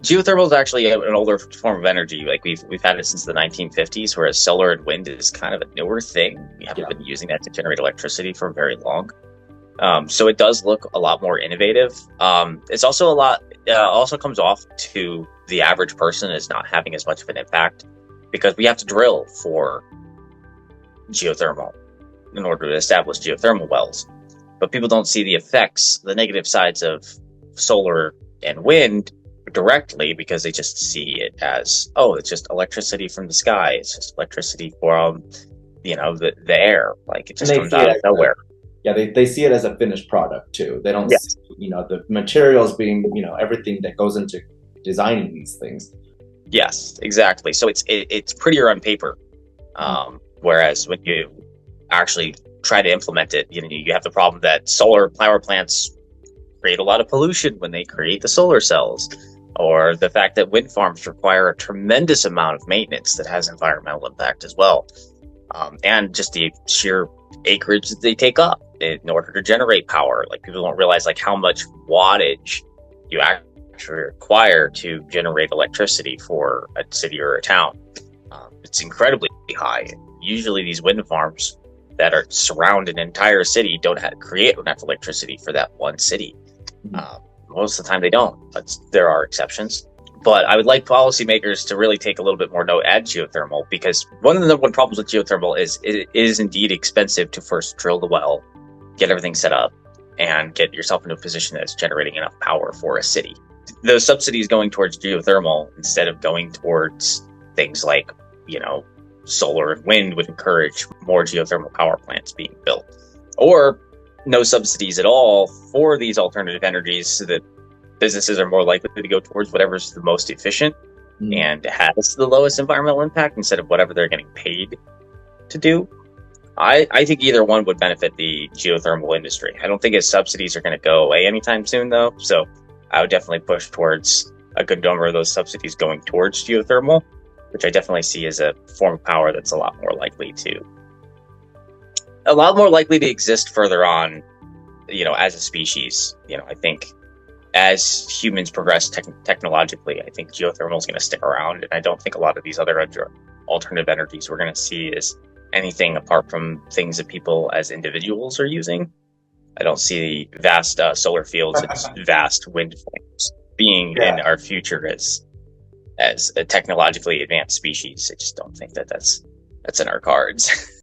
Geothermal is actually an older form of energy. Like we've had it since the 1950s, whereas solar and wind is kind of a newer thing. We haven't Yeah. been using that to generate electricity for very long. So it does look a lot more innovative. It's also a lot. Also comes off to the average person as not having as much of an impact because we have to drill for geothermal in order to establish geothermal wells. But people don't see the effects, the negative sides of solar and wind directly because they just see it as, oh, it's just electricity from the sky. It's just electricity from, the air. Like it And just they comes see out it of as nowhere. they see it as a finished product too. They don't see, Yes. the materials being, everything that goes into designing these things. Yes, exactly. So it's prettier on paper. Whereas when you actually try to implement it, you have the problem that solar power plants create a lot of pollution when they create the solar cells, or the fact that wind farms require a tremendous amount of maintenance that has environmental impact as well, and just the sheer acreage that they take up in order to generate power. Like people don't realize like how much wattage you actually require to generate electricity for a city or a town. It's incredibly high. Usually, these wind farms that are surround an entire city don't create enough electricity for that one city. Most of the time, they don't, but there are exceptions. But I would like policymakers to really take a little bit more note at geothermal, because one of the number one problems with geothermal is it is indeed expensive to first drill the well, get everything set up, and get yourself into a position that's generating enough power for a city. Those subsidies going towards geothermal instead of going towards things like, solar and wind would encourage more geothermal power plants being built. Or no subsidies at all for these alternative energies so that businesses are more likely to go towards whatever's the most efficient and has the lowest environmental impact instead of whatever they're getting paid to do. I think either one would benefit the geothermal industry. I don't think its subsidies are going to go away anytime soon, though. So I would definitely push towards a good number of those subsidies going towards geothermal, which I definitely see as a form of power that's a lot more likely to exist further on, as a species. I think as humans progress technologically, I think geothermal is going to stick around, and I don't think a lot of these other alternative energies we're going to see as anything apart from things that people as individuals are using. I don't see vast solar fields and vast wind farms being in our future as a technologically advanced species. I just don't think that's in our cards.